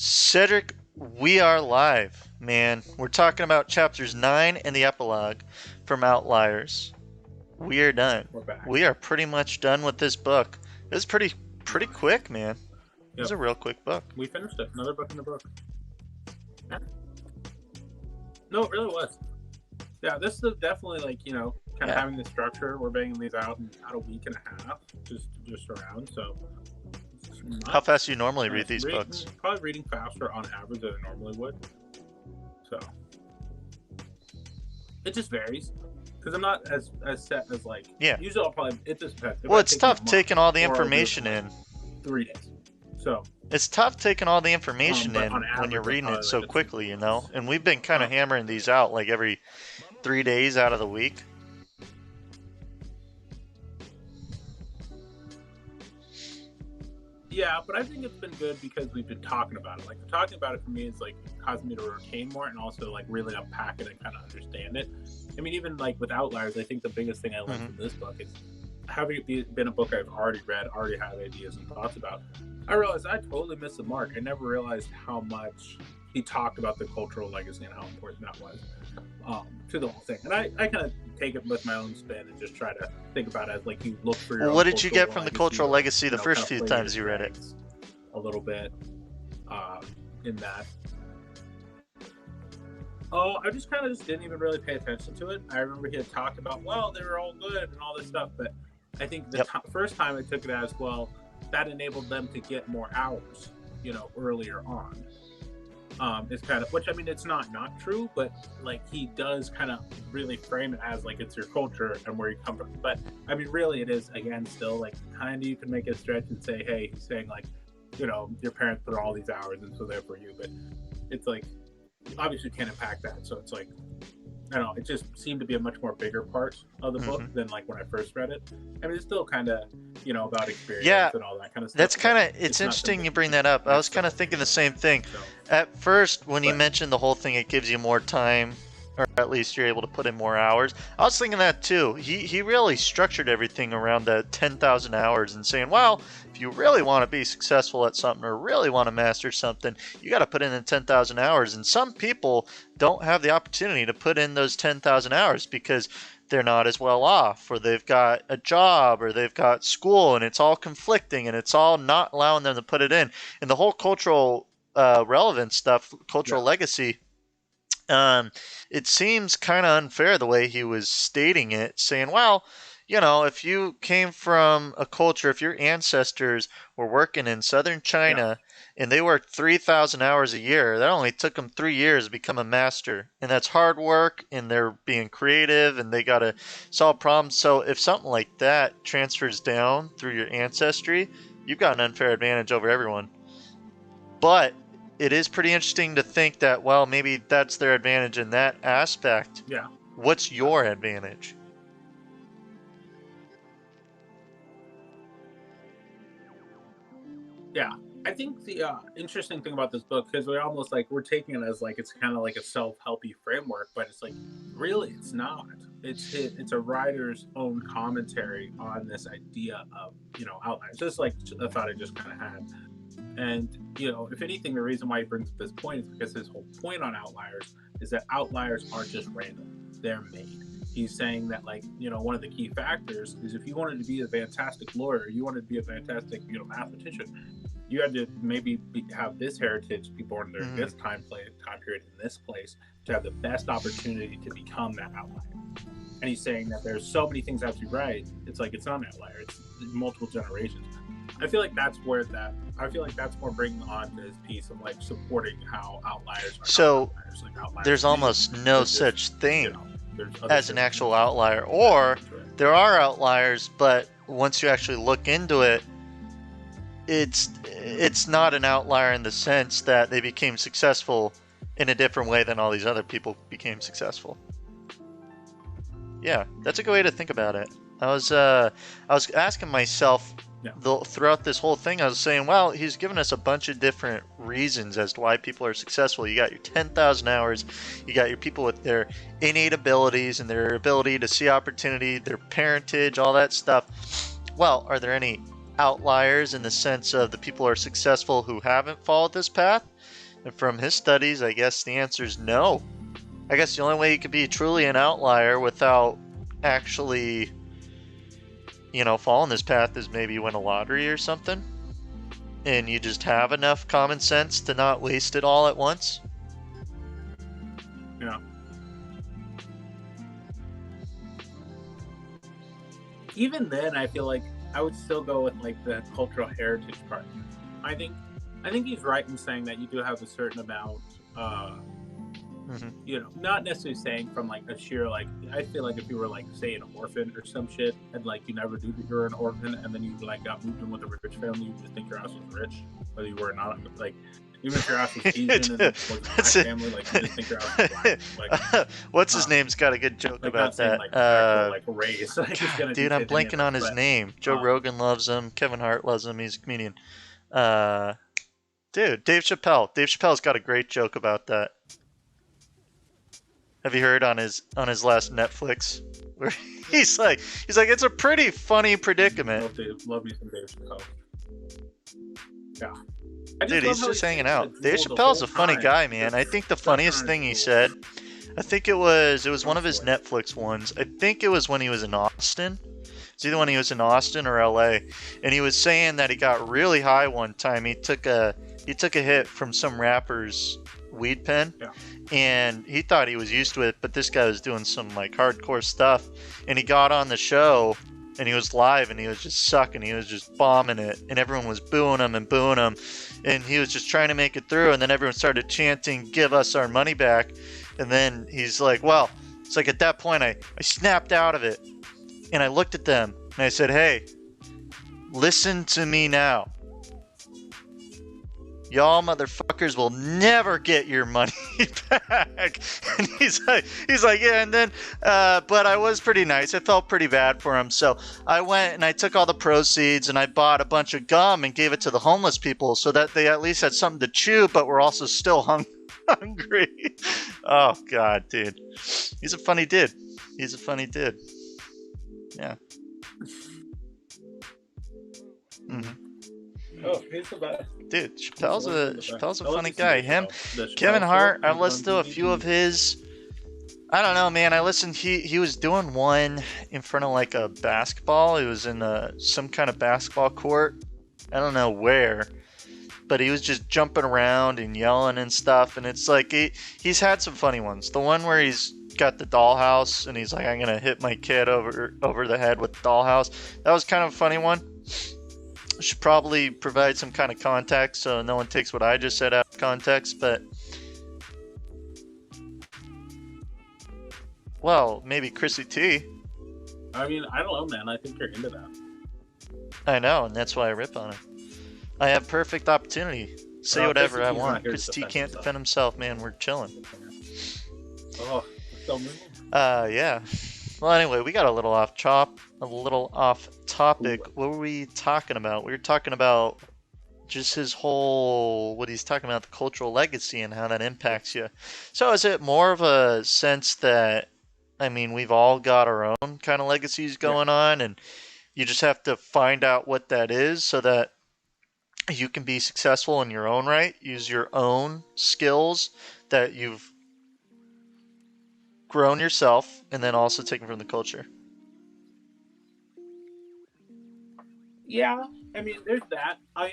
Cedric, we are live, man. We're talking about chapters 9 and the epilogue from Outliers. We are done. We're back. We are pretty much done with this book. It was pretty quick, man. It was a real quick book. We finished it. Another book in the book. Yeah. No, it really was. Yeah, this is definitely like, kind of having the structure. We're banging these out in about a week and a half, just around. So, how fast do you normally read these books? Probably reading faster on average than I normally would. So, it just varies. Because I'm not as set as like. Yeah. Usually I'll probably. It just depends. Well, it's tough taking all the information in. 3 days. So. It's tough taking all the information in when you're reading it so quickly, And we've been kind of hammering these out like every 3 days out of the week. Yeah, but I think it's been good because we've been talking about it. Like, talking about it for me is like causing me to retain more and also like really unpack it and kind of understand it. I mean, even like with Outliers, I think the biggest thing I learned from this book is having it been a book I've already read, already have ideas and thoughts about. I realized I totally missed the mark. I never realized how much he talked about the cultural legacy and how important that was to the whole thing. And I kind of take it with my own spin and just try to think about it as like you look for your. Well, what did you get from the cultural legacy the first few times you read it? A little bit in that. Oh, I just kind of didn't even really pay attention to it. I remember he had talked about, well, they were all good and all this stuff, but I think the first time I took it as, well, that enabled them to get more hours, earlier on. Is kind of, which I mean, it's not true, but like he does kind of really frame it as like it's your culture and where you come from. But I mean, really, it is again still like kind of you can make a stretch and say, hey, he's saying like, your parents put all these hours and so therefore you. But it's like obviously can't impact that. So it's like I don't know. It just seemed to be a much more bigger part of the book than like when I first read it. I mean, it's still kind of about experience and all that kind of stuff. That's kind of it's interesting you bring that up. I was kind of thinking the same thing. So, at first, when you mentioned the whole thing, it gives you more time, or at least you're able to put in more hours. I was thinking that too. He really structured everything around the 10,000 hours and saying, well, if you really want to be successful at something or really want to master something, you got to put in the 10,000 hours. And some people don't have the opportunity to put in those 10,000 hours because they're not as well off, or they've got a job, or they've got school, and it's all conflicting, and it's all not allowing them to put it in. And the whole cultural relevance stuff, cultural legacy, it seems kind of unfair the way he was stating it, saying, well, if you came from a culture, if your ancestors were working in southern China and they worked 3,000 hours a year, that only took them 3 years to become a master. And that's hard work, and they're being creative, and they got to solve problems. So if something like that transfers down through your ancestry, you've got an unfair advantage over everyone. But it is pretty interesting to think that, well, maybe that's their advantage in that aspect. Yeah. What's your advantage? Yeah, I think the interesting thing about this book, because we're taking it as like it's kind of like a self-helpy framework, but it's like really it's not. It's a writer's own commentary on this idea of outliers. Just like a thought I just kind of had. And if anything, the reason why he brings up this point is because his whole point on outliers is that outliers aren't just random; they're made. He's saying that one of the key factors is if you wanted to be a fantastic lawyer, you wanted to be a fantastic mathematician, you had to maybe have this heritage, be born during this time period in this place to have the best opportunity to become that outlier. And he's saying that there's so many things that have to be right. It's like it's not an outlier; it's multiple generations. I feel like that's more bringing on to his piece of like supporting how outliers are. So outliers. Like outliers there's almost no such thing as an actual outlier, or or there are outliers, but once you actually look into it, it's not an outlier in the sense that they became successful in a different way than all these other people became successful. Yeah, that's a good way to think about it. I was asking myself throughout this whole thing, I was saying, well, he's given us a bunch of different reasons as to why people are successful. You got your 10,000 hours, you got your people with their innate abilities and their ability to see opportunity, their parentage, all that stuff. Well, are there any outliers in the sense of the people are successful who haven't followed this path? And from his studies, I guess the answer is no. I guess the only way you could be truly an outlier without actually, following this path is maybe you win a lottery or something. And you just have enough common sense to not waste it all at once. Yeah. Even then, I feel like I would still go with like the cultural heritage part. I think he's right in saying that you do have a certain amount, not necessarily saying from like a sheer like. I feel like if you were like say an orphan or some shit, and like you never knew that you were an orphan, and then you like got moved in with a rich family, you just think your ass was rich, whether you were not. Like even if your ass was Asian and was a black family, like you just think your ass was black. Like, what's his name's got a good joke like about that. Like, actual, like race. God, dude, I'm blanking on his name. Joe Rogan loves him. Kevin Hart loves him. He's a comedian. Dude, Dave Chappelle. Dave Chappelle's got a great joke about that. Have you heard on his last Netflix where he's like it's a pretty funny predicament. Love me some Dave Chappelle. Yeah. Dude, he's just hanging out. Dave Chappelle's a funny guy, man. I think the funniest thing he said, I think it was one of his Netflix ones. I think it was when he was in Austin. It's either when he was in Austin or LA, and he was saying that he got really high one time. He took a hit from some rapper's weed pen, and he thought he was used to it, but this guy was doing some like hardcore stuff, and he got on the show. And he was live, and he was just sucking. He was just bombing it, and everyone was booing him, and he was just trying to make it through. And then everyone started chanting, "Give us our money back!" And then he's like, "Well," it's like at that point, I snapped out of it, and I looked at them, and I said, "Hey, listen to me now. Y'all motherfuckers will never get your money back." And he's like, yeah. And then, but I was pretty nice. I felt pretty bad for him. So I went and I took all the proceeds and I bought a bunch of gum and gave it to the homeless people so that they at least had something to chew, but were also still hungry. Oh God, dude. He's a funny dude. Yeah. Mm-hmm. Oh, he's the best. Dude, Chappelle's a funny guy. Him, Kevin Hart, I've listened to a few of his. I don't know, man. I listened. He was doing one in front of like a basketball. It was in some kind of basketball court. I don't know where, but he was just jumping around and yelling and stuff. And it's like he's had some funny ones. The one where he's got the dollhouse and he's like, "I'm gonna hit my kid over the head with the dollhouse." That was kind of a funny one. Should probably provide some kind of context so no one takes what I just said out of context, but well, maybe Chrissy T. I mean, I don't know, man. I think you're into that. I know, and that's why I rip on it. I have perfect opportunity. Say whatever I want. Chrissy T can't defend himself, man. We're chilling. Oh, so mean. Yeah. Well, anyway, we got a little off topic. What were we talking about? We were talking about just his whole, what he's talking about, the cultural legacy and how that impacts you. So is it more of a sense that, I mean, we've all got our own kind of legacies going on, and you just have to find out what that is so that you can be successful in your own right, use your own skills that you've grown yourself, and then also taken from the culture. Yeah, I mean, there's that. I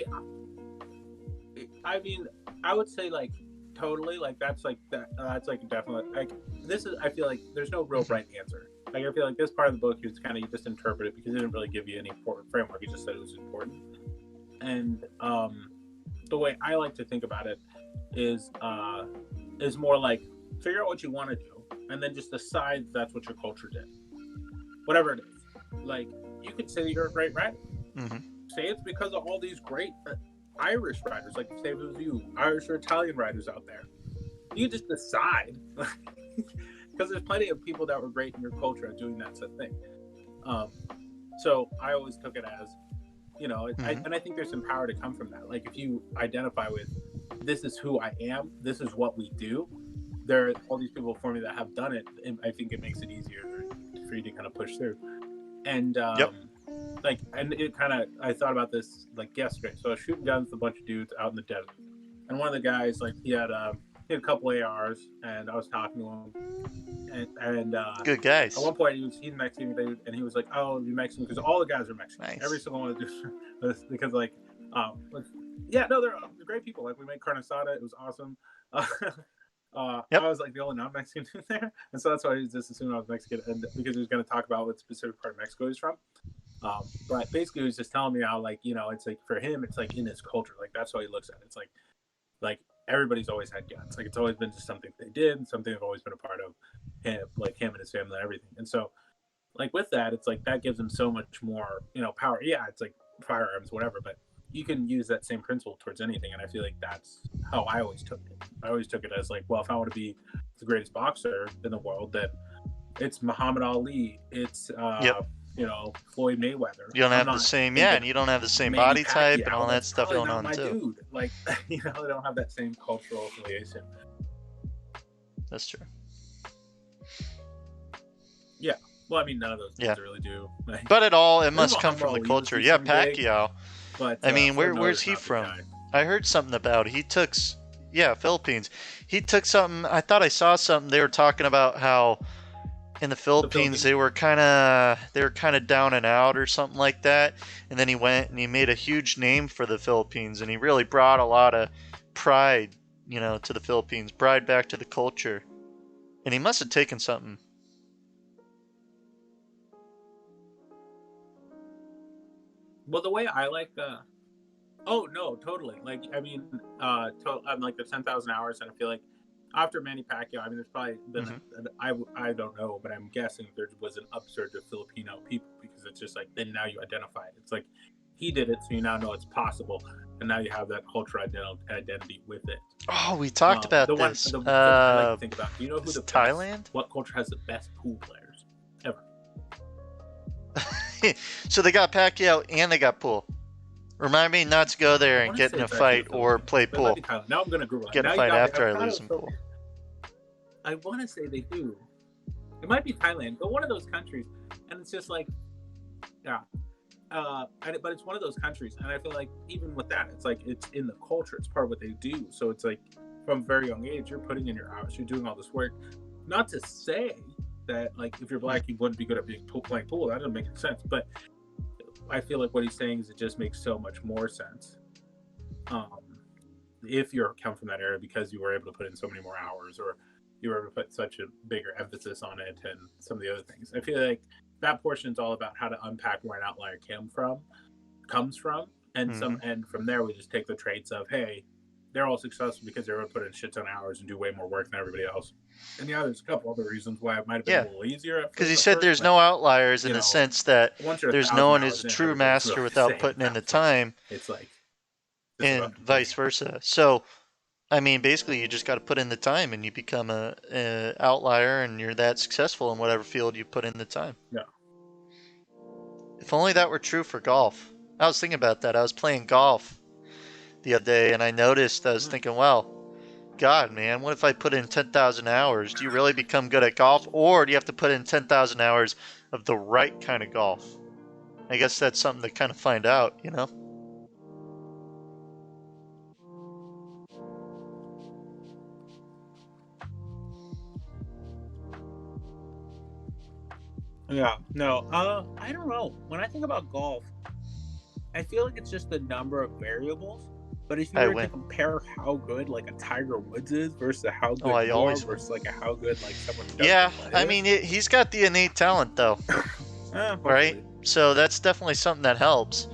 mean, I would say like totally, like that's like that. That's like definitely like this is. I feel like there's no real right answer. Like I feel like this part of the book, you just interpret it because it didn't really give you any framework. He just said it was important. And the way I like to think about it is more like figure out what you want to do, and then just decide that's what your culture did. Whatever it is. Like, you could say you're a great writer. Mm-hmm. Say it's because of all these great Irish writers, like say it was you, Irish or Italian writers out there. You just decide. Because there's plenty of people that were great in your culture at doing that sort of thing. So I always took it as, you know, and I think there's some power to come from that. Like, if you identify with, this is who I am, this is what we do, there are all these people before me that have done it, and I think it makes it easier for you to kind of push through. And like, and it kind of, I thought about this like yesterday. So I was shooting guns with a bunch of dudes out in the desert, and one of the guys, like, he had a couple ARs, and I was talking to him, and Good at guys. one point he's Mexican dude, and he was like, "Oh, you're Mexican," because all the guys are Mexican. Nice. Every single one of them, because like, yeah, no, they're great people. Like, we made carne asada, it was awesome. Yep. I was like the only non-Mexican dude there, and so that's why he just assumed I was Mexican, and because he was going to talk about what specific part of Mexico he's from. But basically, he was just telling me how, like, you know, it's like for him, it's like in his culture, like that's how he looks at it. It's like everybody's always had guns. Like, it's always been just something they did, and something they've always been a part of him, like him and his family and everything. And so, like, with that, it's like that gives him so much more, you know, power. Yeah, it's like firearms, whatever, but you can use that same principle towards anything. And I feel like that's how I always took it. I always took it as like, well, if I want to be the greatest boxer in the world, then it's Muhammad Ali. It's, you know, Floyd Mayweather. You don't have the same, and you don't have the same body type and all that stuff going on too. Dude. Like, you know, they don't have that same cultural affiliation. That's true. Yeah. Well, I mean, none of those dudes really do. Like, but it must come from the culture. Yeah, Pacquiao. But I mean, where's he from? I heard something about it. He took, Philippines. He took something. I thought I saw something. They were talking about how in the Philippines they were kind of down and out or something like that. And then he went and he made a huge name for the Philippines, and he really brought a lot of pride, you know, to the Philippines, pride back to the culture. And he must have taken something. Well, the way I like oh no, totally. Like, I mean, I'm like the 10,000 hours, and I feel like after Manny Pacquiao, I mean, there's probably been I don't know, but I'm guessing there was an upsurge of Filipino people, because it's just like, then now you identify it. It's like he did it, so you now know it's possible, and now you have that cultural identity with it. Oh, we talked about this. The I like to think about. Do you know who Thailand? What culture has the best pool players ever? So they got Pacquiao and they got pool. Remind me not to go there and get in a fight or play pool. Now I'm gonna Google it. Get in a fight after I lose in pool. I want to say they do. It might be Thailand, but one of those countries. And it's just like, yeah. But it's one of those countries, and I feel like even with that, it's like it's in the culture. It's part of what they do. So it's like from a very young age, you're putting in your hours, you're doing all this work. Not to say that, like, if you're black, you wouldn't be good at playing pool. That doesn't make any sense. But I feel like what he's saying is it just makes so much more sense. If you come from that era, because you were able to put in so many more hours, or you were able to put such a bigger emphasis on it, and some of the other things. I feel like that portion is all about how to unpack where an outlier comes from, and and from there we just take the traits of, hey, they're all successful because they're able to put in shit ton of hours and do way more work than everybody else. And yeah, there's a couple other reasons why it might have been a little easier. Because he said there's no outliers in the sense that there's no one who's a true master without putting in the time. It's like, and vice versa. So, I mean, basically, you just got to put in the time, and you become a outlier, and you're that successful in whatever field you put in the time. Yeah. If only that were true for golf. I was thinking about that. I was playing golf the other day, and I noticed, I was thinking, well, God, man, what if I put in 10,000 hours? Do you really become good at golf, or do you have to put in 10,000 hours of the right kind of golf? I guess that's something to kind of find out, you know? Yeah, no, I don't know. When I think about golf, I feel like it's just the number of variables. But if you were to compare how good like a Tiger Woods is versus how good you are versus like how good like someone does I mean, he's got the innate talent though, right? So that's definitely something that helps.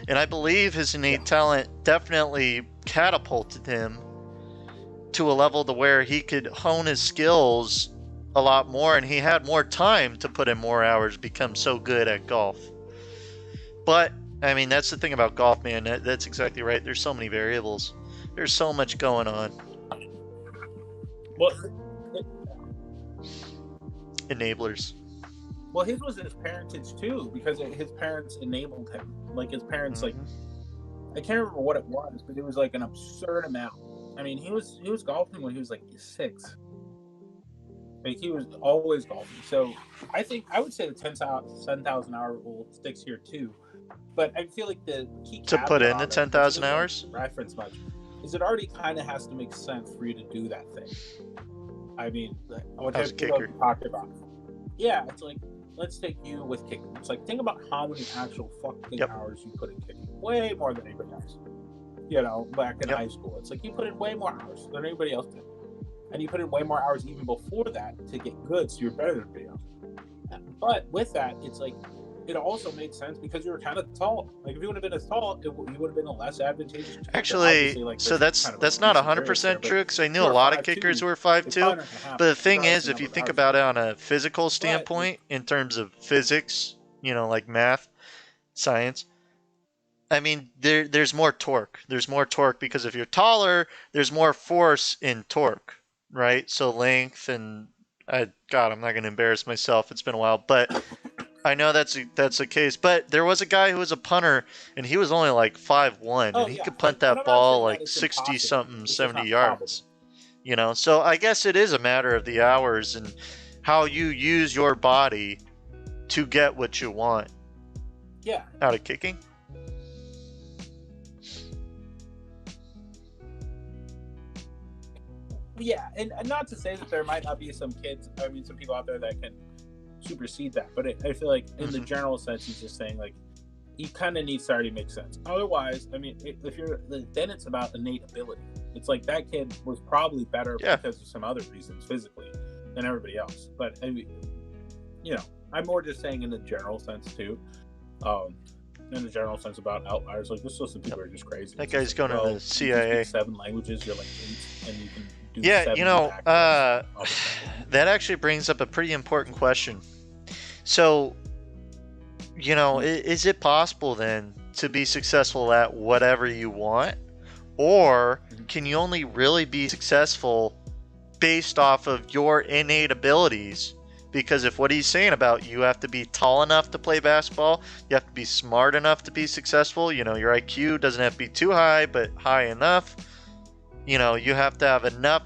And I believe his innate talent definitely catapulted him to a level to where he could hone his skills a lot more, and he had more time to put in more hours, become so good at golf. But I mean, that's the thing about golf, man. That's exactly right. There's so many variables. There's so much going on. Well, enablers. Well, his was his parentage too, because his parents enabled him. Like his parents, like, I can't remember what it was, but it was like an absurd amount. I mean, he was golfing when he was like 6. Like, he was always golfing. So I think I would say the 10,000 hour rule sticks here too. But I feel like the key To put caveat in the on it, which 10,000 doesn't hours? reference much, is it already kind of has to make sense for you to do that thing. I mean, what As a people kicker. talk about. Yeah, it's like, let's take you with kicking. It's like, think about how many actual fucking hours you put in kicking. Way more than anybody else. You know, back in high school. It's like you put in way more hours than anybody else did. And you put in way more hours even before that to get good, so you're better than everybody else. But with that, it's like, it also made sense because you were kind of tall. Like, if you would have been as tall, you would have been a less advantageous kicker. Actually, like, so that's not 100% true, because I knew a lot of kickers who were 5'2". But the thing is, if you think about it on a physical standpoint, in terms of physics, you know, like math, science, I mean, there's more torque. There's more torque because if you're taller, there's more force in torque, right? So length and God, I'm not going to embarrass myself. It's been a while, but I know that's the case. But there was a guy who was a punter, and he was only like 5'1", and he could punt that ball like 60 something, 70 yards. You know, so I guess it is a matter of the hours and how you use your body to get what you want. Yeah. Out of kicking. Yeah, and not to say that there might not be some people out there that can supersede that, but I feel like in the general sense, he's just saying, like, you kind of need to already make sense. Otherwise, I mean, then it's about innate ability. It's like that kid was probably better because of some other reasons physically than everybody else. But I mean, you know, I'm more just saying in the general sense too. In the general sense about outliers, like, this list of people are just crazy. That guy's going to the CIA. You can speak 7 languages, you're like 8, and you can do 7 you know, that actually brings up a pretty important question. So, you know, is it possible then to be successful at whatever you want? Or can you only really be successful based off of your innate abilities? Because if what he's saying about you have to be tall enough to play basketball, you have to be smart enough to be successful, you know, your IQ doesn't have to be too high, but high enough. You know, you have to have enough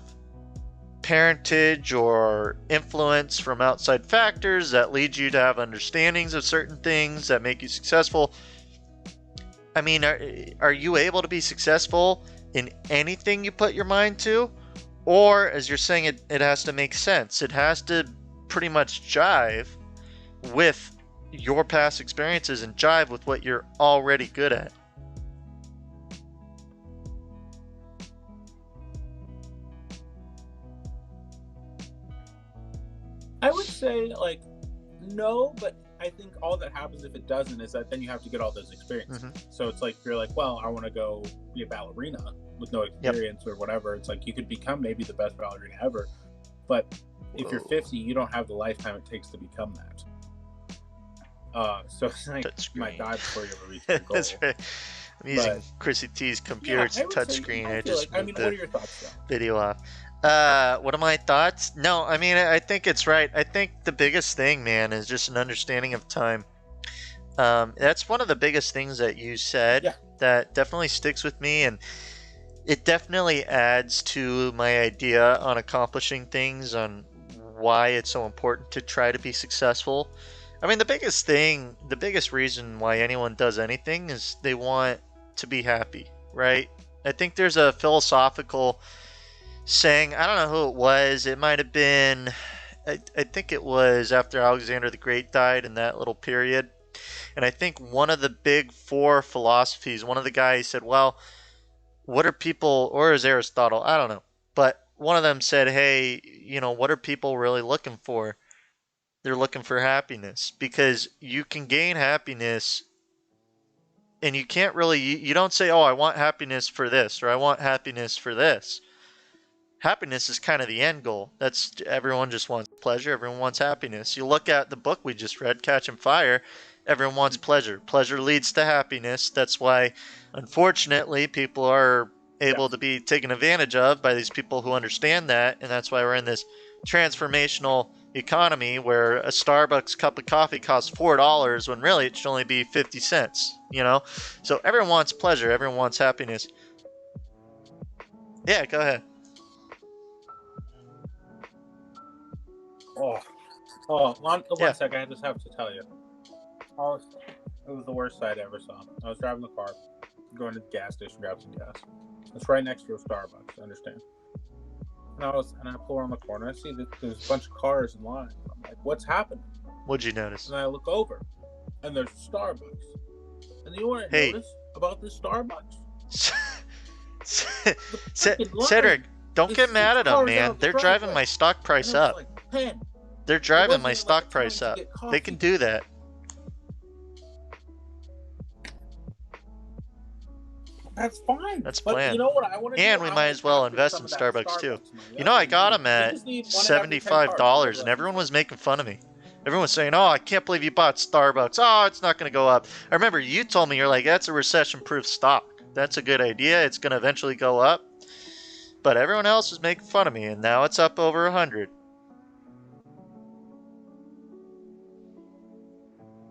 parentage or influence from outside factors that lead you to have understandings of certain things that make you successful. I mean, are you able to be successful in anything you put your mind to? Or, as you're saying, it has to make sense. It has to pretty much jive with your past experiences and jive with what you're already good at. I would say, like, no, but I think all that happens if it doesn't is that then you have to get all those experiences. So it's like, you're like, well, I want to go be a ballerina with no experience or whatever. It's like, you could become maybe the best ballerina ever, but if you're 50, you don't have the lifetime it takes to become that. So it's like, you might die before you ever reach your goal. That's right. I'm using Chrissy T's computer to touchscreen. I just moved what are your thoughts, though? Video off. What are my thoughts? No, I mean, I think it's right. I think the biggest thing, man, is just an understanding of time. That's one of the biggest things that you said that definitely sticks with me, and it definitely adds to my idea on accomplishing things, on why it's so important to try to be successful. I mean, the biggest reason why anyone does anything is they want to be happy, right? I think there's a philosophical saying, I don't know who it was, it might have been, I think it was after Alexander the Great died in that little period, and I think one of the big 4 philosophies, one of the guys said, well, what are people, or is Aristotle, I don't know, but one of them said, hey, you know, what are people really looking for? They're looking for happiness, because you can gain happiness and you can't really, you don't say, oh, I want happiness for this, or I want happiness for this. Happiness is kind of the end goal. That's, everyone just wants pleasure. Everyone wants happiness. You look at the book we just read, Catching Fire, everyone wants pleasure. Pleasure leads to happiness. That's why, unfortunately, people are able to be taken advantage of by these people who understand that, and that's why we're in this transformational economy where a Starbucks cup of coffee costs $4 when really it should only be 50 cents, you know? So everyone wants pleasure. Everyone wants happiness. Yeah, go ahead. One second, I just have to tell you. It was the worst sight I ever saw. I was driving the car, going to the gas station, grab some gas. It's right next to a Starbucks, I understand. And I pull around the corner, I see that there's a bunch of cars in line. I'm like, what's happening? What'd you notice? And I look over, and there's Starbucks. And you know what I noticed about this Starbucks? Cedric, don't get mad at them, man. They're driving my stock price up. Like, they're driving my stock price up. They can do that. That's fine. That's planned. You know what I want to do? And we might as well invest in Starbucks too. You know, I got them at $75, and everyone was making fun of me. Everyone was saying, "Oh, I can't believe you bought Starbucks. Oh, it's not going to go up." I remember you told me, you're like, "That's a recession-proof stock. That's a good idea. It's going to eventually go up." But everyone else was making fun of me, and now it's up over 100.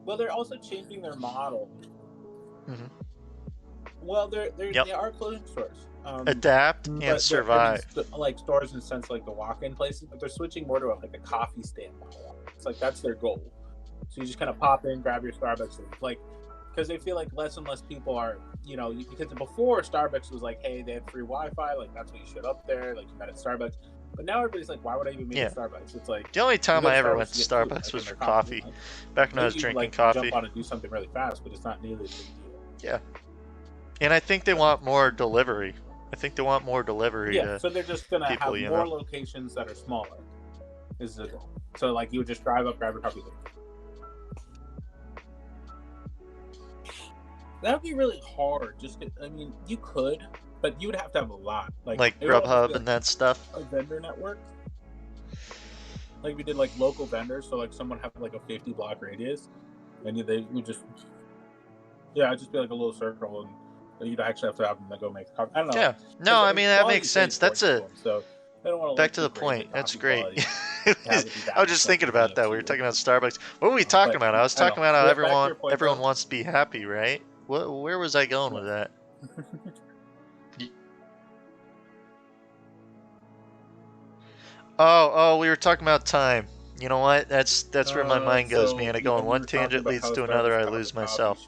Well, they're also changing their model. Mm-hmm. Well, they are clothing stores. Adapt and survive. Like stores in the sense like the walk-in places, but they're switching more to like a coffee stand model. It's like that's their goal. So you just kind of pop in, grab your Starbucks, and like because they feel like less and less people are, because before Starbucks was like, hey, they had free Wi-Fi, like that's what you showed up there, like you met at Starbucks. But now everybody's like, why would I even meet at Starbucks? It's like the only time I ever went to Starbucks was for coffee. Back when I was drinking coffee. Jump on and do something really fast, but it's not nearly as big a deal. Yeah. And I think they want more delivery. Yeah, so they're just going to have more locations that are smaller. Is the goal. So, like, you would just drive up, grab your coffee. That would be really hard. You could, but you would have to have a lot. Like Grubhub and that stuff? A vendor network. Like, we did, like, local vendors. So, like, someone have, like, a 50-block radius. And they would just... Yeah, it'd just be, like, a little circle and... You'd actually have to have them to go make coffee. I don't know. Yeah. No, I mean, that makes sense. That's so back to the point. That's great. I was just thinking about that. We were talking about Starbucks. What were we talking about? I was talking about how everyone wants to be happy, right? Where was I going with that? Oh, we were talking about time. You know what? That's where my mind goes, man. I go on one tangent leads to another. I lose myself.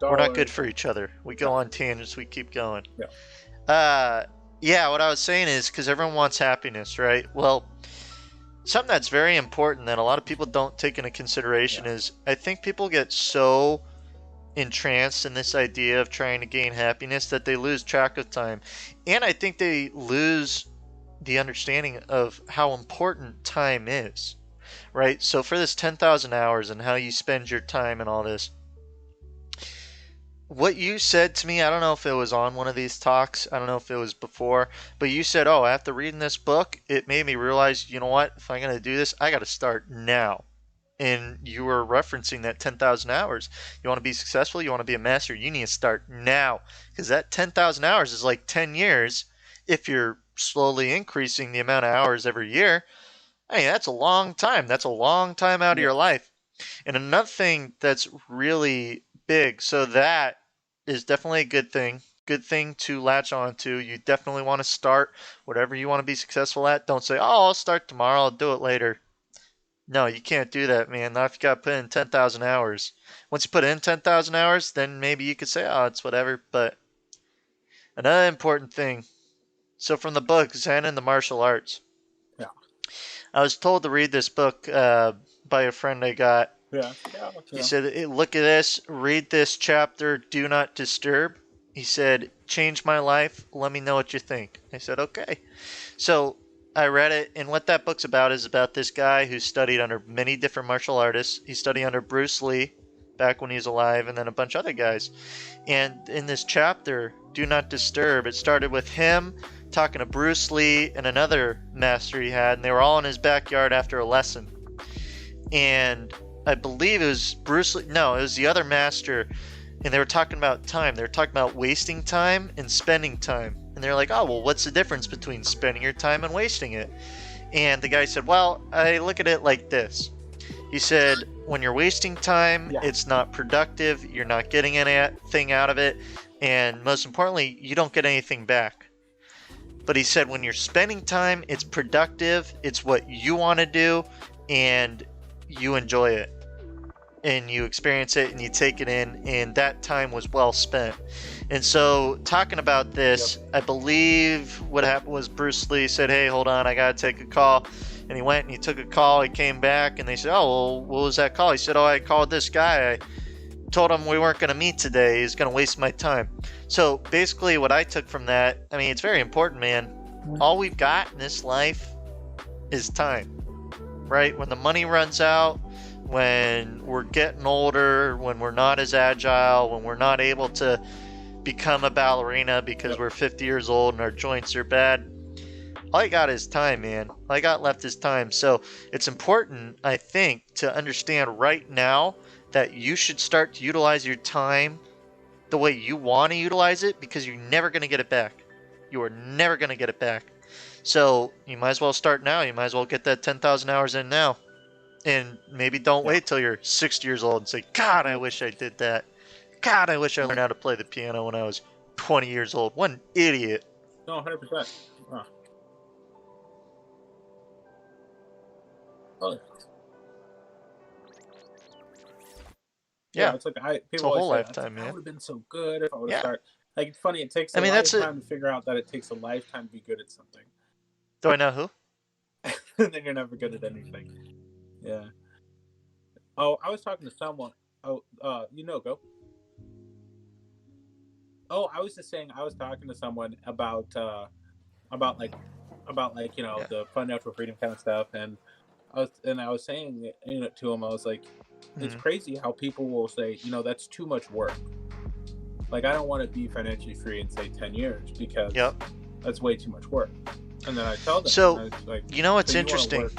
We're not good for each other. We go on tangents. We keep going. Yeah, what I was saying is because everyone wants happiness, right? Well, something that's very important that a lot of people don't take into consideration is I think people get so entranced in this idea of trying to gain happiness that they lose track of time. And I think they lose the understanding of how important time is, right? So for this 10,000 hours and how you spend your time and all this, what you said to me, I don't know if it was on one of these talks, I don't know if it was before, but you said, oh, after reading this book, it made me realize, you know what, if I'm going to do this, I got to start now. And you were referencing that 10,000 hours. You want to be successful, you want to be a master, you need to start now. Because that 10,000 hours is like 10 years if you're slowly increasing the amount of hours every year. Hey, that's a long time. That's a long time out of your life. And another thing that's really big, so that is definitely a good thing to latch on to. You definitely want to start whatever you want to be successful at. Don't say, oh, I'll start tomorrow, I'll do it later. No, you can't do that, man. Not if you got to put in 10,000 hours. Once you put in 10,000 hours, then maybe you could say, oh, it's whatever. But another important thing, so from the book Zen and the Martial Arts, I was told to read this book by a friend I got. He said, hey, look at this, read this chapter, Do Not Disturb. He said, change my life, let me know what you think. I said, okay. So I read it, and what that book's about is about this guy who studied under many different martial artists. He studied under Bruce Lee back when he was alive, and then a bunch of other guys. And in this chapter, Do Not Disturb, it started with him talking to Bruce Lee and another master he had, and they were all in his backyard after a lesson. And I believe it was Bruce Lee. No, it was the other master, and they were talking about time. They were talking about wasting time and spending time. And they're like, oh, well, what's the difference between spending your time and wasting it? And the guy said, well, I look at it like this. He said, when you're wasting time, it's not productive. You're not getting anything out of it. And most importantly, you don't get anything back. But he said, when you're spending time, it's productive. It's what you want to do, and you enjoy it. and you experience it and you take it in, and that time was well spent. And so, talking about this, I believe what happened was Bruce Lee said, "Hey, hold on, I gotta take a call." And he went and he took a call. He came back and they said, "Oh, well, what was that call?" He said, "Oh, I called this guy. I told him we weren't going to meet today. He's going to waste my time." So basically, what I took from that, I mean, it's very important, man. All we've got in this life is time, right? When the money runs out, when we're getting older, when we're not as agile, when we're not able to become a ballerina because we're 50 years old and our joints are bad, all I got is time, man. All I got left is time. So it's important, I think, to understand right now that you should start to utilize your time the way you want to utilize it, because you're never going to get it back. You are never going to get it back. So you might as well start now. You might as well get that 10,000 hours in now. And maybe don't wait till you're 60 years old and say, "God, I wish I did that. God, I wish I learned how to play the piano when I was 20 years old. What an idiot." No, 100%. Oh. Oh. Yeah, it's like it's a people whole always say, lifetime, "That man. would have been so good if I would have Yeah. started." Like, it's funny. It takes I a mean, that's lifetime to figure out that it takes a lifetime to be good at something. Do I know who? And then you're never good at anything. Yeah. Oh, I was talking to someone. Oh, go. Oh, I was just saying, I was talking to someone about like Yeah. the fun natural freedom kind of stuff, and I was saying to him, I was like, it's crazy how people will say, that's too much work. Like, I don't want to be financially free in say 10 years because that's way too much work. And then I tell them, So, I was like, what's interesting?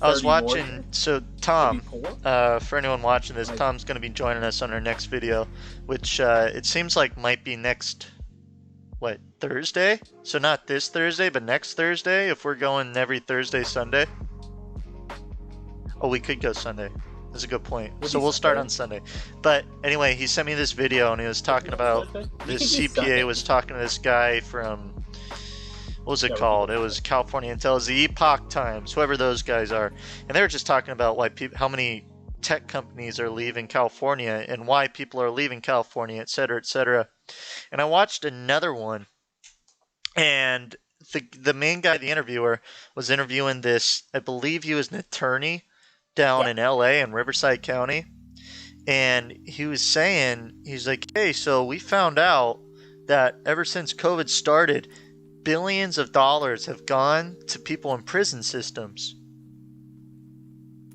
I was watching, so Tom, for anyone watching this, Tom's going to be joining us on our next video, which it seems like might be next, Thursday? So not this Thursday, but next Thursday, if we're going every Thursday, Sunday. Oh, we could go Sunday. That's a good point. So we'll start on Sunday. But anyway, he sent me this video and he was talking about, this CPA was talking to this guy from, what was it called? It was California Intel. It was the Epoch Times, whoever those guys are. And they were just talking about how many tech companies are leaving California and why people are leaving California, et cetera, et cetera. And I watched another one, and the main guy, the interviewer, was interviewing this, I believe he was an attorney down in LA in Riverside County. And he was saying, he's like, "Hey, so we found out that ever since COVID started, billions of dollars have gone to people in prison systems."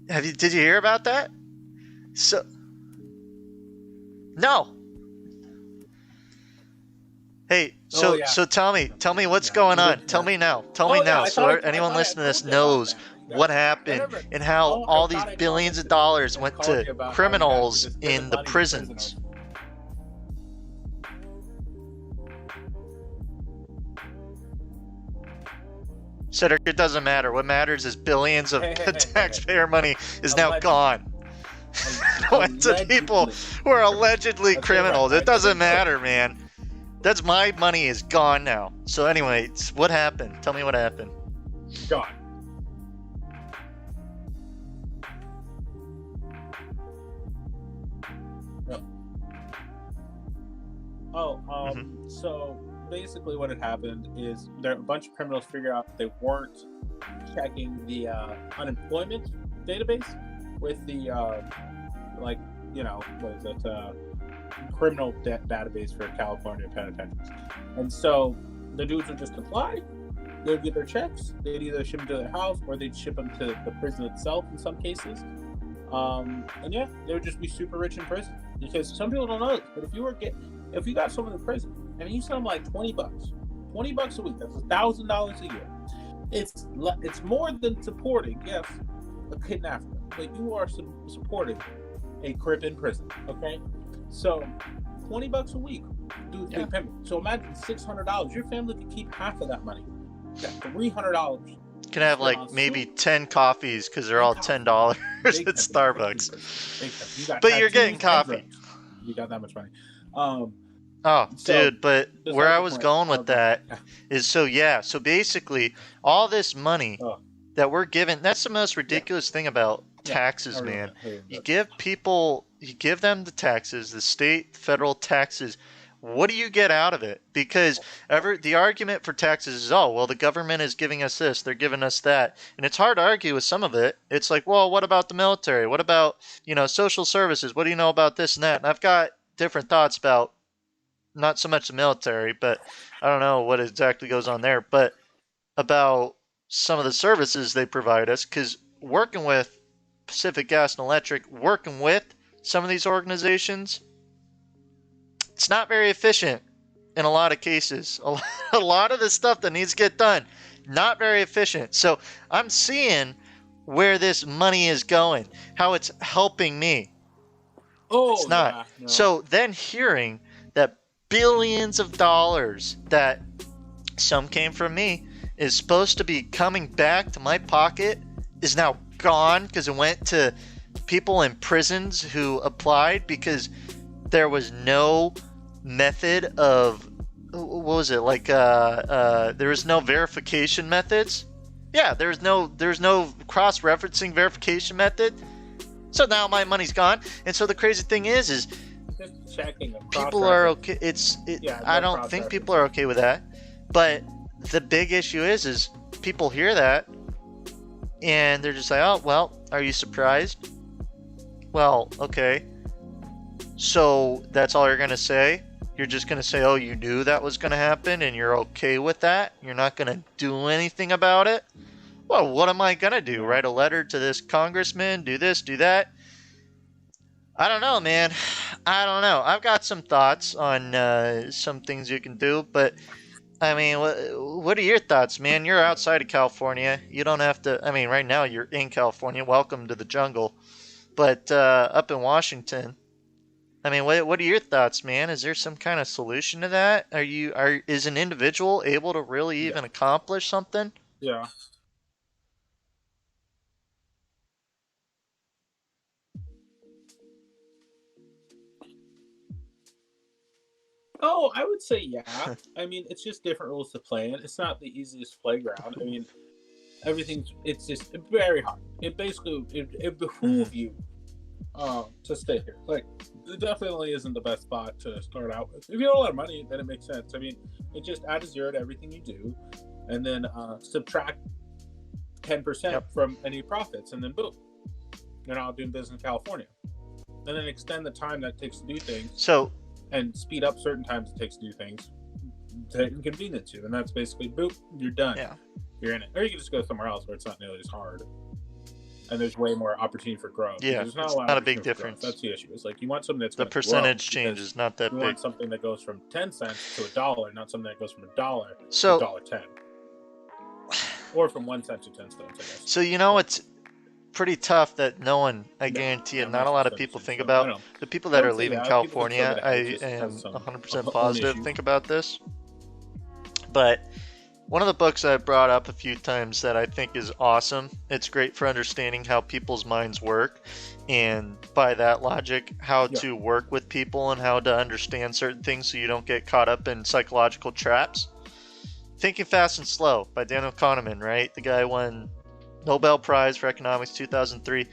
Did you hear about that? No. Hey, so tell me what's going on. Tell me now. Tell me now, so anyone listening to this knows what happened and how all these billions of dollars went to criminals in the prisons. Cedric, it doesn't matter. What matters is billions of taxpayer money is now gone. Went to people who are allegedly criminals. It doesn't matter, man. That's my money is gone now. So anyway, what happened? Tell me what happened. Gone. So basically what had happened is a bunch of criminals figured out they weren't checking the unemployment database with the criminal database for California penitentiaries. And so the dudes would just apply, they'd get their checks, they'd either ship them to their house or they'd ship them to the prison itself in some cases. They would just be super rich in prison. Because some people don't know this, but if you got someone in prison and you send them like $20 a week, that's $1,000 a year. It's more than supporting, yes, a kidnapper, but you are supporting a crip in prison. Okay, so $20 a week, dude, big payment. So imagine $600. Your family could keep half of that money. You got $300. You can have like maybe 10 coffees because they're all $10 at Starbucks. But you're getting coffee. You got that much money. Dude, but where I was going with that is so basically all this money that we're given. That's the most ridiculous thing about taxes, man. You give them the taxes, the state, federal taxes. What do you get out of it? Because the argument for taxes is, oh, well, the government is giving us this, they're giving us that. And it's hard to argue with some of it. It's like, well, what about the military? What about, social services? What do you know about this and that? And I've got different thoughts about not so much the military, but I don't know what exactly goes on there, but about some of the services they provide us, because working with Pacific Gas and Electric, working with some of these organizations, it's not very efficient in a lot of cases. A lot of the stuff that needs to get done, not very efficient. So I'm seeing where this money is going, how it's helping me. Oh, it's not. Yeah, no. So then hearing that billions of dollars that some came from me is supposed to be coming back to my pocket is now gone because it went to people in prisons who applied because there was no method of, what was it, like there was no verification methods. Yeah, there's no cross-referencing verification method. So now my money's gone. And so the crazy thing is just checking people are okay. I don't think people are okay with that. But the big issue is people hear that and they're just like, oh, well, are you surprised? Well, okay. So that's all you're going to say? You're just going to say, oh, you knew that was going to happen and you're okay with that? You're not going to do anything about it? Well, what am I going to do? Write a letter to this congressman? Do this, do that? I don't know, man. I don't know. I've got some thoughts on some things you can do, but I mean, what are your thoughts, man? You're outside of California. You don't have to, I mean, right now you're in California. Welcome to the jungle. But up in Washington, I mean, what are your thoughts, man? Is there some kind of solution to that? Is an individual able to really even accomplish something? Yeah. Oh, I would say yeah. I mean, it's just different rules to play in. It's not the easiest playground. I mean, it's just very hard. It basically, it behooves you to stay here. Like, it definitely isn't the best spot to start out with. If you have a lot of money, then it makes sense. I mean, it just add a zero to everything you do, and then subtract 10% from any profits, and then boom, you're now doing business in California. And then extend the time that it takes to do things. And speed up certain times it takes to do things to inconvenience you. And that's basically, boop, you're done. Yeah. You're in it. Or you can just go somewhere else where it's not nearly as hard. And there's way more opportunity for growth. Yeah, there's it's not a big difference. That's the issue. It's like you want something that's the percentage change is not that big. You want something that goes from 10 cents to $1, not something that goes from $1 to $1.10. Or from 1 cent to 10 cents, I guess. So it's pretty tough that no one, I guarantee it, not a lot of people think about. The people that are leaving California, I am 100% positive think about this. But one of the books I've brought up a few times that I think is awesome, it's great for understanding how people's minds work, and by that logic, how to work with people and how to understand certain things so you don't get caught up in psychological traps. Thinking Fast and Slow by Daniel Kahneman, right? The guy won Nobel Prize for Economics 2003,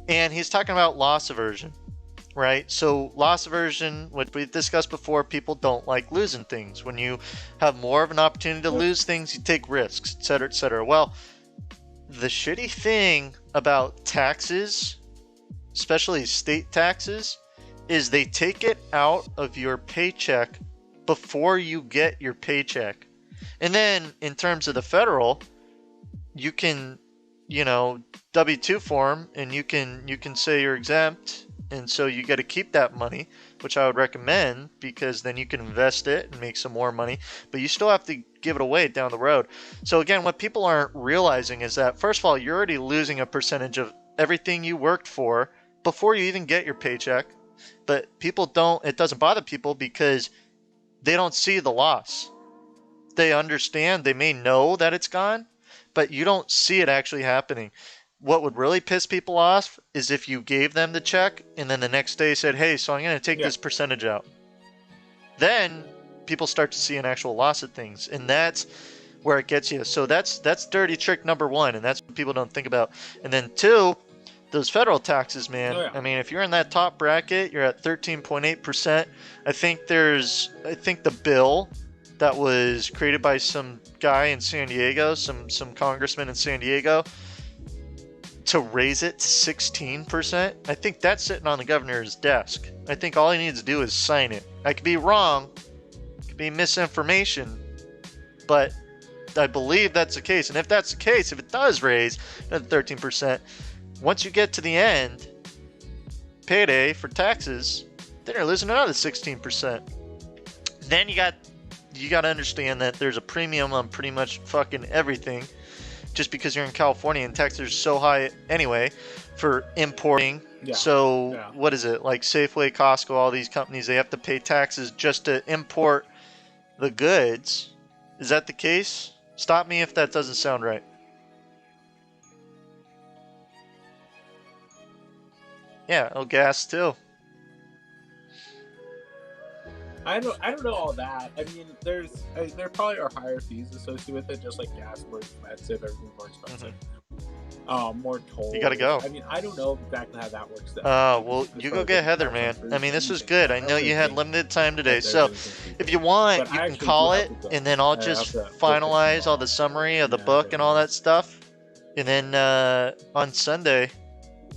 and he's talking about loss aversion, right? So loss aversion, what we discussed before, people don't like losing things. When you have more of an opportunity to lose things, you take risks, etc., etc. Well, the shitty thing about taxes, especially state taxes, is they take it out of your paycheck before you get your paycheck. And then in terms of the federal, you can, W-2 form, and you can say you're exempt, and so you got to keep that money, which I would recommend, because then you can invest it and make some more money, but you still have to give it away down the road. So again, what people aren't realizing is that, first of all, you're already losing a percentage of everything you worked for before you even get your paycheck. But it doesn't bother people because they don't see the loss. They understand, they may know that it's gone, but you don't see it actually happening. What would really piss people off is if you gave them the check and then the next day said, hey, so I'm going to take this percentage out. Then people start to see an actual loss of things. And that's where it gets you. So that's dirty trick number one, and that's what people don't think about. And then two, those federal taxes, man. Oh, yeah. I mean, if you're in that top bracket, you're at 13.8%. I think the bill that was created by some guy in San Diego, some congressman in San Diego, to raise it to 16%. I think that's sitting on the governor's desk. I think all he needs to do is sign it. I could be wrong, it could be misinformation, but I believe that's the case. And if that's the case, if it does raise another 13%, once you get to the end, payday for taxes, then you're losing another 16%. Then you got to understand that there's a premium on pretty much fucking everything, just because you're in California and taxes are so high anyway for importing. Yeah. So Yeah. what is it, like Safeway, Costco, all these companies, they have to pay taxes just to import the goods. Is that the case? Stop me if that doesn't sound right. Yeah, oh, gas too. I don't know all that. I mean, there probably are higher fees associated with it, just like gas more expensive, everything more expensive. More tolls. You gotta go. I mean, I don't know exactly how that works. Well, you go get Heather, man. I mean, this was good. I know you had limited time today, so if you want, you can call it, and then I'll just finalize all the summary of the book and all that stuff, and then on Sunday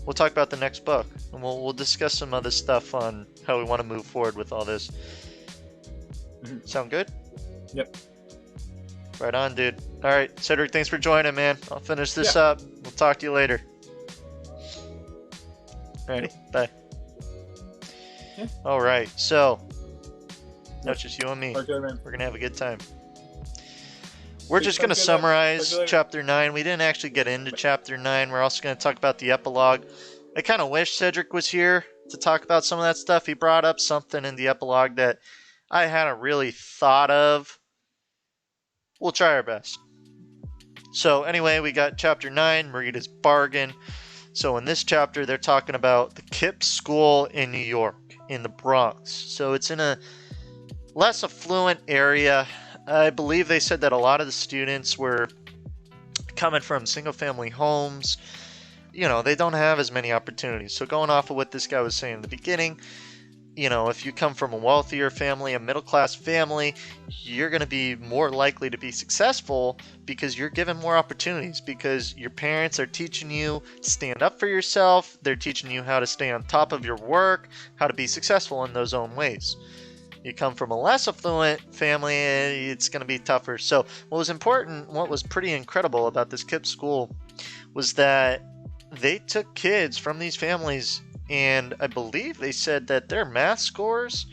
we'll talk about the next book, and we'll discuss some other stuff on how we want to move forward with all this. Sound good? Yep. Right on, dude. All right, Cedric, thanks for joining, man. I'll finish this up. We'll talk to you later. Alrighty, bye. Yeah. All right, so now it's just you and me. Okay, We're going to have a good time. We're just going to summarize Chapter 9. We didn't actually get into Chapter 9. We're also going to talk about the epilogue. I kind of wish Cedric was here to talk about some of that stuff. He brought up something in the epilogue that I hadn't really thought of. We'll try our best. So anyway, we got Chapter 9, Marita's Bargain. So in this chapter, they're talking about the KIPP school in New York, in the Bronx. So it's in a less affluent area. I believe they said that a lot of the students were coming from single-family homes. You know, they don't have as many opportunities. So going off of what this guy was saying in the beginning, you know, if you come from a wealthier family, a middle-class family, you're going to be more likely to be successful because you're given more opportunities, because your parents are teaching you to stand up for yourself. They're teaching you how to stay on top of your work, how to be successful in those own ways. You come from a less affluent family, it's going to be tougher. So what was important, what was pretty incredible about this KIPP school was that they took kids from these families, and I believe they said that their math scores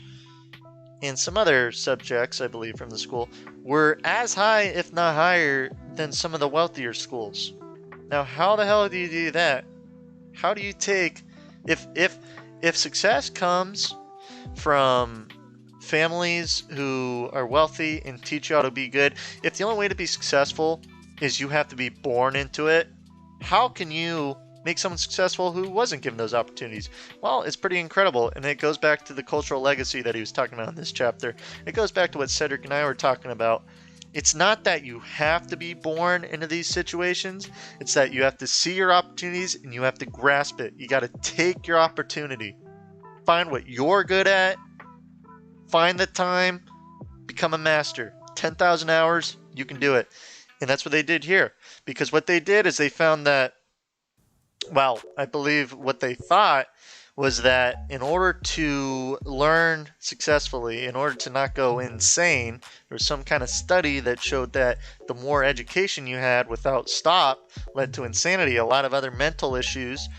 and some other subjects, I believe, from the school were as high, if not higher, than some of the wealthier schools. Now, how the hell do you do that? How do you take, if success comes from families who are wealthy and teach you how to be good, if the only way to be successful is you have to be born into it, how can you make someone successful who wasn't given those opportunities? Well, it's pretty incredible, and it goes back to the cultural legacy that he was talking about in this chapter. It goes back to what Cedric and I were talking about. It's not that you have to be born into these situations. It's that you have to see your opportunities and you have to grasp it. You got to take your opportunity. Find what you're good at. Find the time. Become a master. 10,000 hours, you can do it. And that's what they did here. Because what they did is they found that, well, I believe what they thought was that in order to learn successfully, in order to not go insane, there was some kind of study that showed that the more education you had without stop led to insanity, a lot of other mental issues.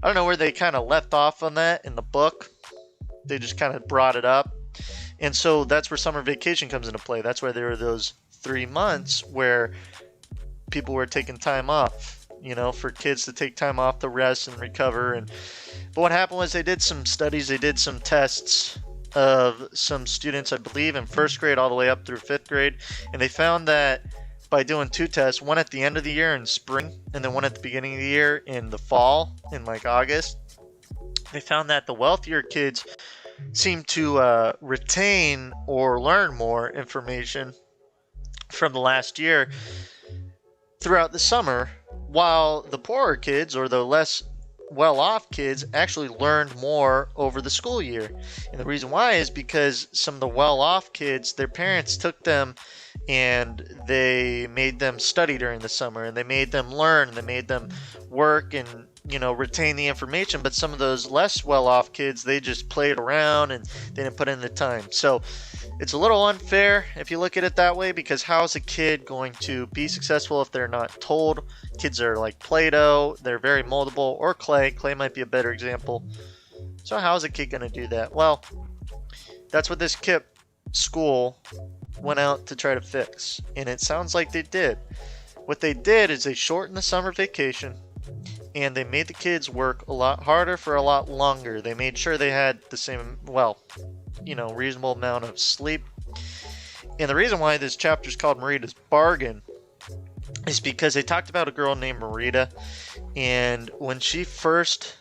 I don't know where they kind of left off on that in the book. They just kind of brought it up. And so that's where summer vacation comes into play. That's why there were those 3 months where people were taking time off, you know, for kids to take time off to rest and recover. But what happened was they did some studies, they did some tests of some students, I believe, in first grade all the way up through 5th grade. And they found that by doing 2 tests, one at the end of the year in spring, and then one at the beginning of the year in the fall, in like August, they found that the wealthier kids seem to retain or learn more information from the last year throughout the summer, while the poorer kids or the less well-off kids actually learned more over the school year. And the reason why is because some of the well-off kids, their parents took them and they made them study during the summer, and they made them learn, and they made them work and, you know, retain the information. But some of those less well-off kids, they just played around and they didn't put in the time. So it's a little unfair if you look at it that way, because how is a kid going to be successful if they're not told? Kids are like Play-Doh, they're very moldable, or clay. Clay might be a better example. So how is a kid going to do that? Well, that's what this KIPP school went out to try to fix, and it sounds like they did. What they did is they shortened the summer vacation, and they made the kids work a lot harder for a lot longer. They made sure they had the same, well, you know, reasonable amount of sleep. And the reason why this chapter is called Marita's Bargain is because they talked about a girl named Marita, and when she first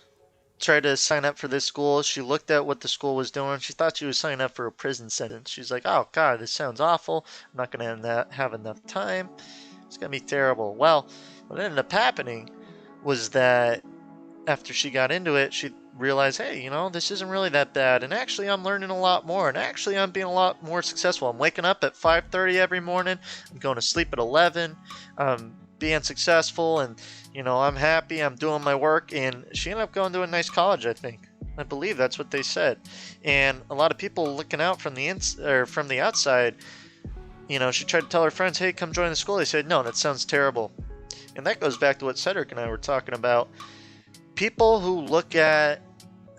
tried to sign up for this school, she looked at what the school was doing. She thought she was signing up for a prison sentence. She's like, oh God, this sounds awful. I'm not going to have enough time. It's going to be terrible. Well, what ended up happening was that after she got into it, she realized, hey, you know, this isn't really that bad. And actually, I'm learning a lot more. And actually, I'm being a lot more successful. I'm waking up at 5:30 every morning. I'm going to sleep at 11. I'm being successful, and you know, I'm happy, I'm doing my work. And she ended up going to a nice college, I think. I believe that's what they said. And a lot of people looking out from the outside, you know, she tried to tell her friends, hey, come join the school. They said, no, that sounds terrible. And that goes back to what Cedric and I were talking about. People who look at,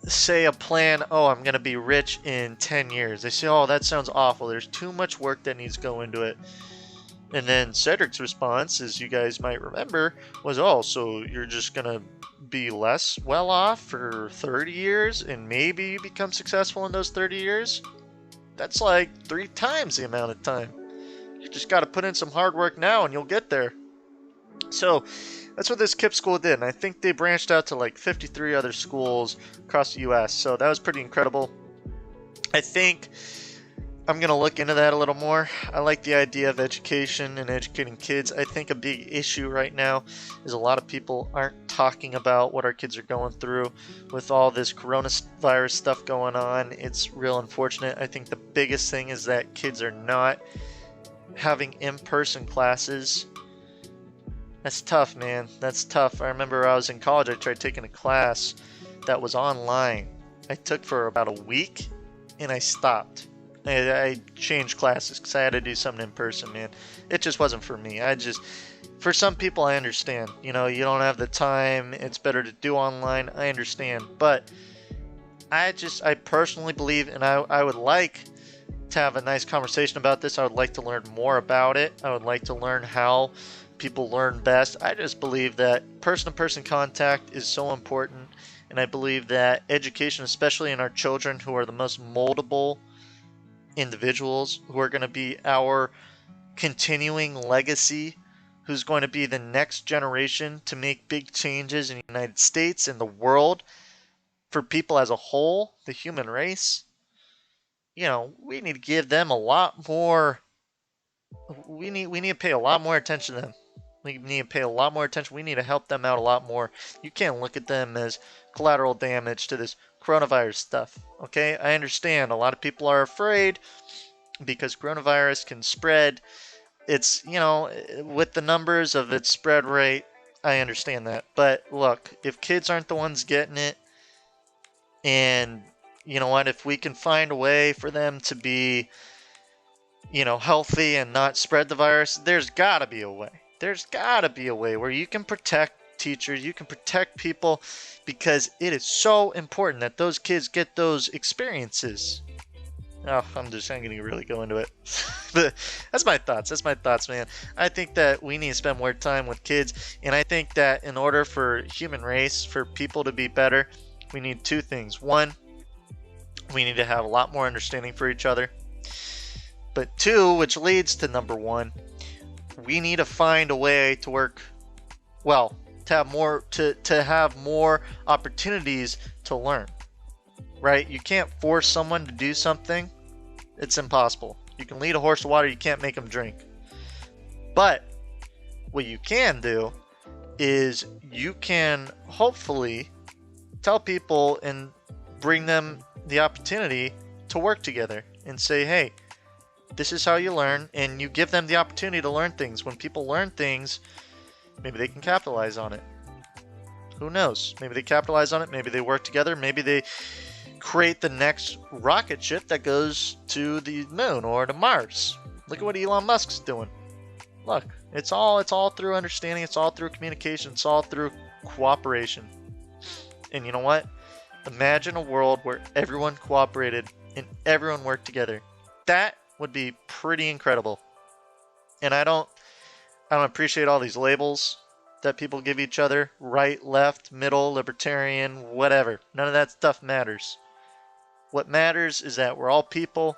say, a plan, oh, I'm going to be rich in 10 years. They say, oh, that sounds awful. There's too much work that needs to go into it. And then Cedric's response, as you guys might remember, was, oh, so you're just going to be less well off for 30 years and maybe you become successful in those 30 years? That's like 3 times the amount of time. You just got to put in some hard work now and you'll get there. So that's what this KIPP school did. And I think they branched out to like 53 other schools across the U.S. So that was pretty incredible. I think I'm going to look into that a little more. I like the idea of education and educating kids. I think a big issue right now is a lot of people aren't talking about what our kids are going through with all this coronavirus stuff going on. It's real unfortunate. I think the biggest thing is that kids are not having in-person classes. That's tough, man. That's tough. I remember I was in college, I tried taking a class that was online. I took for about a week and I stopped. I changed classes because I had to do something in person, man. It just wasn't for me. For some people, I understand. You know, you don't have the time. It's better to do online. I understand. But I personally believe, and I would like to have a nice conversation about this. I would like to learn more about it. I would like to learn how people learn best. I just believe that person-to-person contact is so important. And I believe that education, especially in our children who are the most moldable individuals, who are going to be our continuing legacy, who's going to be the next generation to make big changes in the United States and the world for people as a whole, the human race. You know, we need to give them a lot more. We need to pay a lot more attention to them. We need to pay a lot more attention. We need to help them out a lot more. You can't look at them as collateral damage to this coronavirus stuff. Okay, I understand a lot of people are afraid because coronavirus can spread. It's, you know, with the numbers of its spread rate, I understand that. But look, if kids aren't the ones getting it, and you know what, if we can find a way for them to be, you know, healthy and not spread the virus, there's got to be a way. There's got to be a way where you can protect teachers, you can protect people, because it is so important that those kids get those experiences. Oh, I'm going to really go into it. But that's my thoughts, man. I think that we need to spend more time with kids, and I think that in order for human race, for people to be better, we need 2 things. 1, we need to have a lot more understanding for each other. But 2, which leads to number 1, we need to find a way to work, well, to have more opportunities to learn, right? You can't force someone to do something. It's impossible. You can lead a horse to water, you can't make them drink. But what you can do is you can hopefully tell people and bring them the opportunity to work together and say, hey, this is how you learn, and you give them the opportunity to learn things. When people learn things, maybe they can capitalize on it. Who knows? Maybe they capitalize on it, maybe they work together, maybe they create the next rocket ship that goes to the moon or to Mars. Look at what Elon Musk's doing. Look, it's all through understanding, it's all through communication, it's all through cooperation. And you know what? Imagine a world where everyone cooperated and everyone worked together. That would be pretty incredible. And I don't appreciate all these labels that people give each other. Right, left, middle, libertarian, whatever. None of that stuff matters. What matters is that we're all people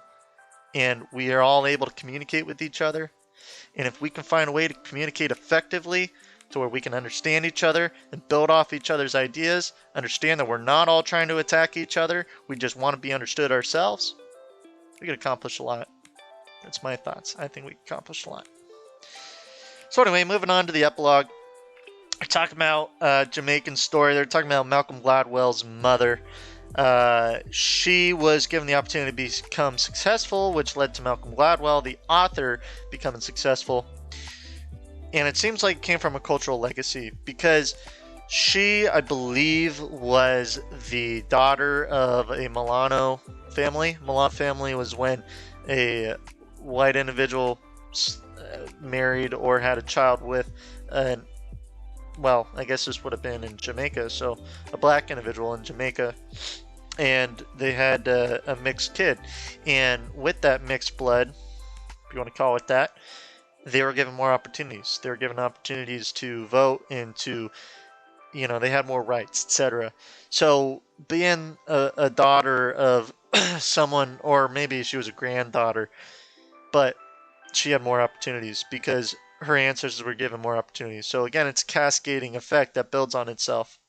and we are all able to communicate with each other. And if we can find a way to communicate effectively to where we can understand each other and build off each other's ideas, understand that we're not all trying to attack each other, we just want to be understood ourselves, we can accomplish a lot. That's my thoughts. I think we can accomplish a lot. So anyway, moving on to the epilogue. They're talking about Jamaican story. They're talking about Malcolm Gladwell's mother. She was given the opportunity to become successful, which led to Malcolm Gladwell, the author, becoming successful. And it seems like it came from a cultural legacy because she, I believe, was the daughter of a Milano family. Milano family was when a white individual married or had a child with an, well, I guess this would have been in Jamaica, so a black individual in Jamaica, and they had a mixed kid. And with that mixed blood, if you want to call it that, they were given more opportunities. They were given opportunities to vote and to, you know, they had more rights, etc. So being a daughter of someone, or maybe she was a granddaughter, but she had more opportunities because her ancestors were given more opportunities. So again, it's a cascading effect that builds on itself.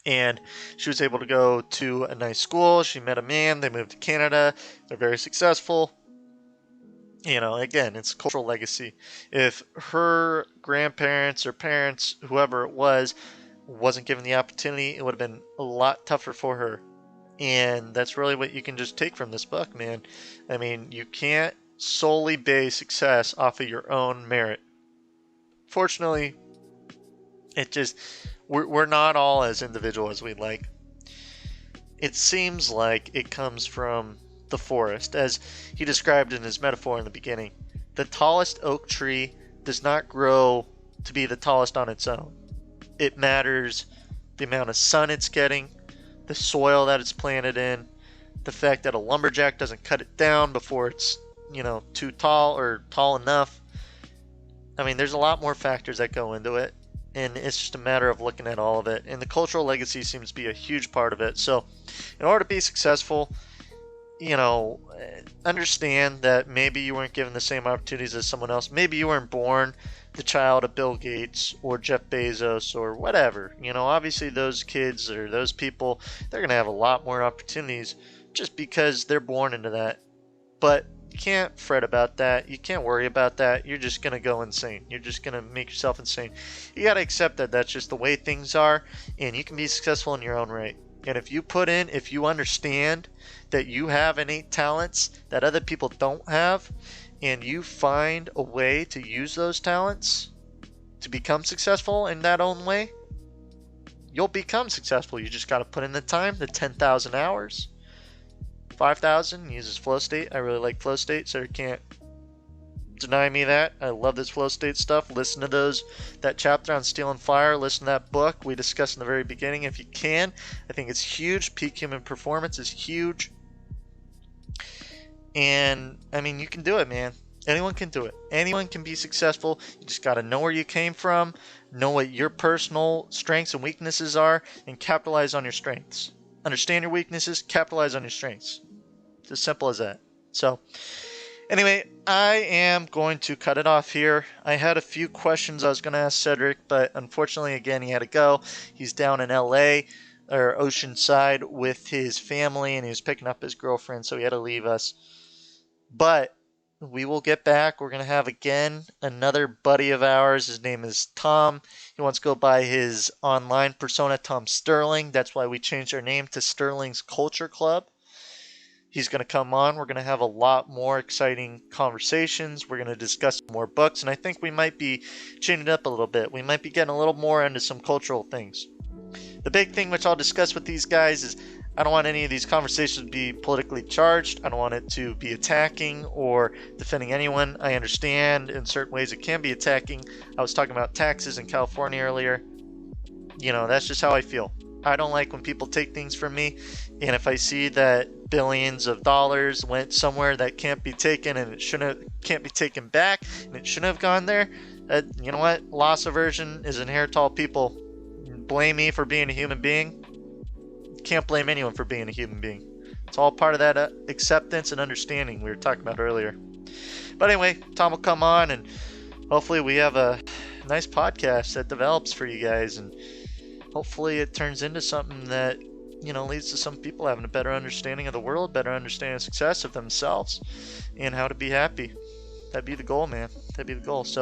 And she was able to go to a nice school. She met a man. They moved to Canada. They're very successful. You know, again, it's cultural legacy. If her grandparents or parents, whoever it was, wasn't given the opportunity, it would have been a lot tougher for her. And that's really what you can just take from this book, man. I mean, you can't solely base success off of your own merit. Fortunately, it just, we're not all as individual as we'd like. It seems like it comes from the forest, as he described in his metaphor in the beginning. The tallest oak tree does not grow to be the tallest on its own. It matters the amount of sun it's getting, the soil that it's planted in, the fact that a lumberjack doesn't cut it down before it's, you know, too tall or tall enough. I mean, there's a lot more factors that go into it, and it's just a matter of looking at all of it. And the cultural legacy seems to be a huge part of it. So in order to be successful, you know, understand that maybe you weren't given the same opportunities as someone else. Maybe you weren't born the child of Bill Gates or Jeff Bezos or whatever. You know, obviously those kids or those people, they're going to have a lot more opportunities just because they're born into that. But you can't fret about that. You can't worry about that. You're just going to go insane. You're just going to make yourself insane. You got to accept that that's just the way things are, and you can be successful in your own right. And if you understand that you have innate talents that other people don't have, and you find a way to use those talents to become successful in that own way, you'll become successful. You just got to put in the time, the 10,000 hours, 5,000, uses flow state. I really like flow state, so you can't deny me that. I love this flow state stuff. Listen to that chapter on Steel and Fire. Listen to that book we discussed in the very beginning if you can. I think it's huge. Peak human performance is huge. And I mean, you can do it, man. Anyone can do it. Anyone can be successful. You just got to know where you came from, know what your personal strengths and weaknesses are, and capitalize on your strengths. Understand your weaknesses, capitalize on your strengths. It's as simple as that. So anyway, I am going to cut it off here. I had a few questions I was going to ask Cedric, but unfortunately, again, he had to go. He's down in LA, or Oceanside, with his family, and he was picking up his girlfriend, so he had to leave us. But we will get back. We're going to have, again, another buddy of ours. His name is Tom. He wants to go by his online persona, Tom Sterling. That's why we changed our name to Sterling's Culture Club. He's going to come on. We're going to have a lot more exciting conversations. We're going to discuss more books, and I think we might be changing it up a little bit. We might be getting a little more into some cultural things. The big thing which I'll discuss with these guys is I don't want any of these conversations to be politically charged. I don't want it to be attacking or defending anyone. I understand in certain ways it can be attacking. I was talking about taxes in California earlier. You know, that's just how I feel. I don't like when people take things from me, and if I see that billions of dollars went somewhere that can't be taken and it can't be taken back and it shouldn't have gone there, you know what? Loss aversion is inherent to all people. Blame me for being a human being. Can't blame anyone for being a human being. It's all part of that acceptance and understanding we were talking about earlier. But anyway, Tom will come on, and hopefully we have a nice podcast that develops for you guys, and hopefully it turns into something that, you know, leads to some people having a better understanding of the world, better understanding of success of themselves, and how to be happy. That'd be the goal, man. That'd be the goal. So